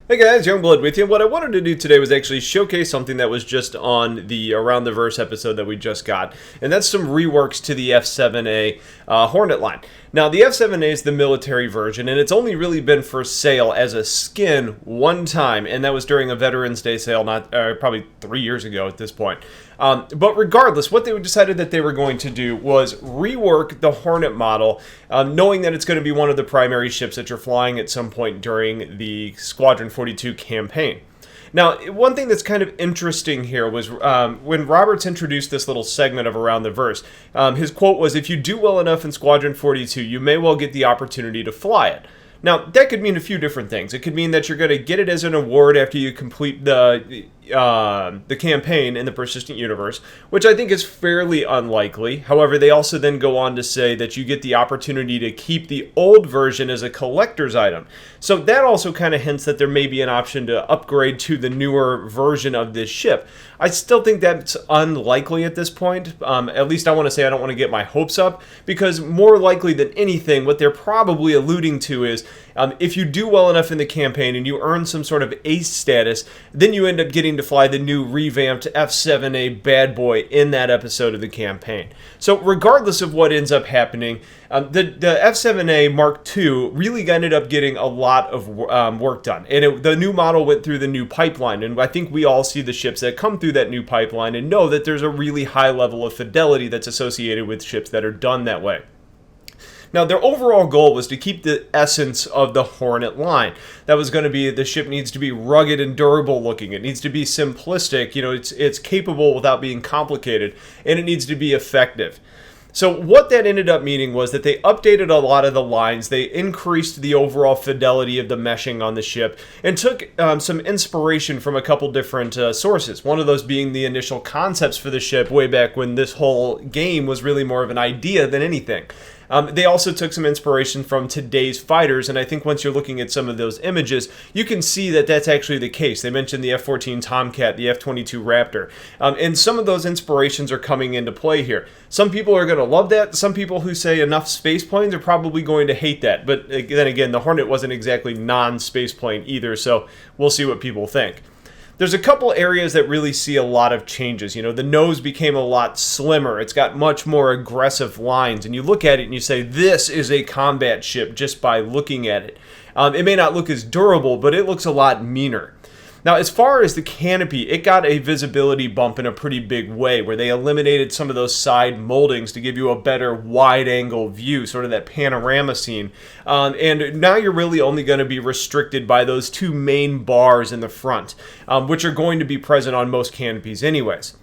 Hey guys, Youngblood with you. What I wanted to do today was actually showcase something that was just on the Around the Verse episode that we just got, and that's some reworks to the F7A Hornet line. Now, the F7A is the military version, and it's only really been for sale as a skin one time, and that was during a Veterans Day sale, not probably 3 years ago at this point. But regardless, what they decided that they were going to do was rework the Hornet model, knowing that it's going to be one of the primary ships that you're flying at some point during the Squadron 42 campaign. Now, one thing that's kind of interesting here was when Roberts introduced this little segment of Around the Verse, his quote was, "If you do well enough in Squadron 42, you may well get the opportunity to fly it." Now, that could mean a few different things. It could mean that you're going to get it as an award after you complete the campaign in the Persistent Universe, which I think is fairly unlikely. However, they also then go on to say that you get the opportunity to keep the old version as a collector's item. So that also kind of hints that there may be an option to upgrade to the newer version of this ship. I still think that's unlikely at this point. At least I want to say I don't want to get my hopes up, because more likely than anything, what they're probably alluding to is if you do well enough in the campaign and you earn some sort of ace status, then you end up getting to fly the new revamped F7A bad boy in that episode of the campaign. So regardless of what ends up happening, the F7A Mark II really ended up getting a lot of work done. And the new model went through the new pipeline, and I think we all see the ships that come through that new pipeline and know that there's a really high level of fidelity that's associated with ships that are done that way. Now, their overall goal was to keep the essence of the Hornet line. That was going to be the ship needs to be rugged and durable looking. It needs to be simplistic. You know, it's capable without being complicated, and it needs to be effective. So what that ended up meaning was that they updated a lot of the lines, they increased the overall fidelity of the meshing on the ship, and took some inspiration from a couple different sources. One of those being the initial concepts for the ship way back when this whole game was really more of an idea than anything. They also took some inspiration from today's fighters, and I think once you're looking at some of those images, you can see that that's actually the case. They mentioned the F-14 Tomcat, the F-22 Raptor, and some of those inspirations are coming into play here. Some people are going to love that. Some people who say enough space planes are probably going to hate that, but then again, the Hornet wasn't exactly non-space plane either, so we'll see what people think. There's a couple areas that really see a lot of changes. You know, the nose became a lot slimmer. It's got much more aggressive lines. And you look at it and you say, this is a combat ship just by looking at it. It may not look as durable, but it looks a lot meaner. Now, as far as the canopy, it got a visibility bump in a pretty big way, where they eliminated some of those side moldings to give you a better wide-angle view, sort of that panorama scene. And now you're really only going to be restricted by those two main bars in the front, which are going to be present on most canopies anyways.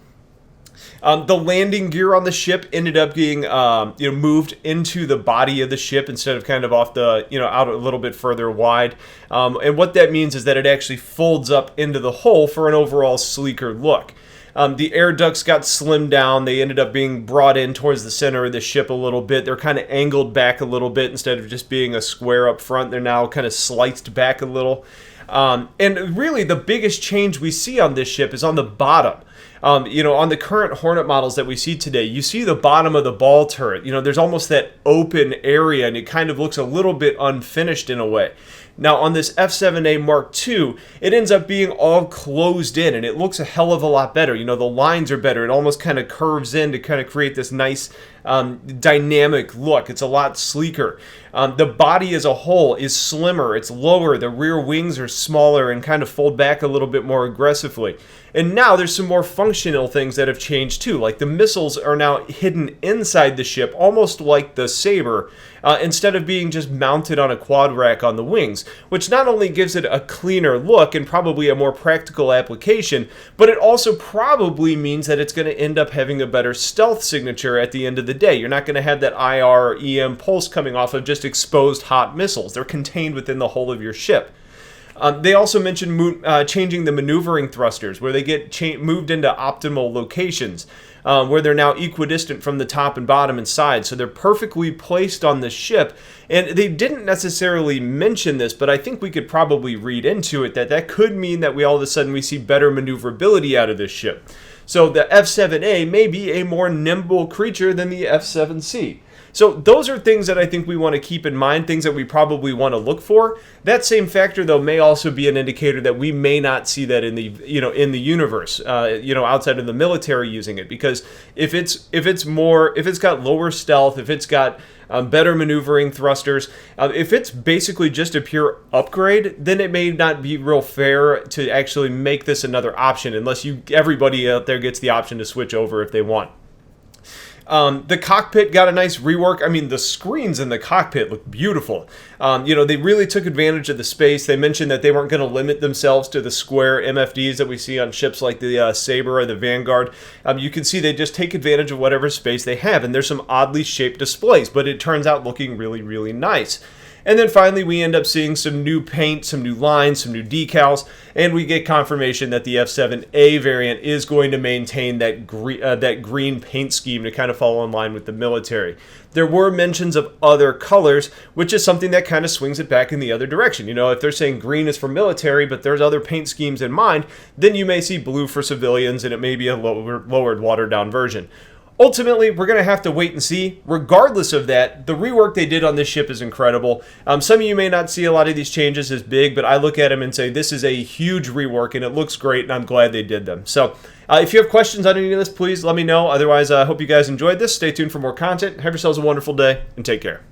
The landing gear on the ship ended up being moved into the body of the ship instead of kind of off the, out a little bit further wide. And what that means is that it actually folds up into the hull for an overall sleeker look. The air ducts got slimmed down. They ended up being brought in towards the center of the ship a little bit. They're kind of angled back a little bit instead of just being a square up front. They're now kind of sliced back a little. And really the biggest change we see on this ship is on the bottom. On the current Hornet models that we see today, you see the bottom of the ball turret. There's almost that open area, and it kind of looks a little bit unfinished in a way. Now, on this F7A Mark II, it ends up being all closed in, and it looks a hell of a lot better. The lines are better. It almost kind of curves in to kind of create this nice dynamic look. It's a lot sleeker. The body as a whole is slimmer. It's lower. The rear wings are smaller and kind of fold back a little bit more aggressively. And now there's some more functional things that have changed too. Like the missiles are now hidden inside the ship, almost like the Saber, instead of being just mounted on a quad rack on the wings, which not only gives it a cleaner look and probably a more practical application, but it also probably means that it's going to end up having a better stealth signature at the end of the day. You're not going to have that IR or EM pulse coming off of just exposed hot missiles. They're contained within the hull of your ship. They also mentioned changing the maneuvering thrusters, where they get moved into optimal locations, where they're now equidistant from the top and bottom and side. So they're perfectly placed on the ship. And they didn't necessarily mention this, but I think we could probably read into it that could mean that we all of a sudden we see better maneuverability out of this ship. So the F7A may be a more nimble creature than the F7C. So those are things that I think we want to keep in mind, things that we probably want to look for. That same factor, though, may also be an indicator that we may not see that in the universe, outside of the military using it, because if it's got lower stealth, if it's got better maneuvering thrusters, if it's basically just a pure upgrade, then it may not be real fair to actually make this another option unless everybody out there gets the option to switch over if they want. The cockpit got a nice rework. I mean, the screens in the cockpit look beautiful. They really took advantage of the space. They mentioned that they weren't going to limit themselves to the square MFDs that we see on ships like the Sabre or the Vanguard. You can see they just take advantage of whatever space they have, and there's some oddly shaped displays, but it turns out looking really, really nice. And then finally, we end up seeing some new paint, some new lines, some new decals, and we get confirmation that the F7A variant is going to maintain that green paint scheme to kind of fall in line with the military. There were mentions of other colors, which is something that kind of swings it back in the other direction. If they're saying green is for military, but there's other paint schemes in mind, then you may see blue for civilians, and it may be a lowered, watered-down version. Ultimately, we're going to have to wait and see. Regardless of that, the rework they did on this ship is incredible. Some of you may not see a lot of these changes as big, but I look at them and say this is a huge rework, and it looks great, and I'm glad they did them. So if you have questions on any of this, please let me know. Otherwise, I hope you guys enjoyed this. Stay tuned for more content. Have yourselves a wonderful day, and take care.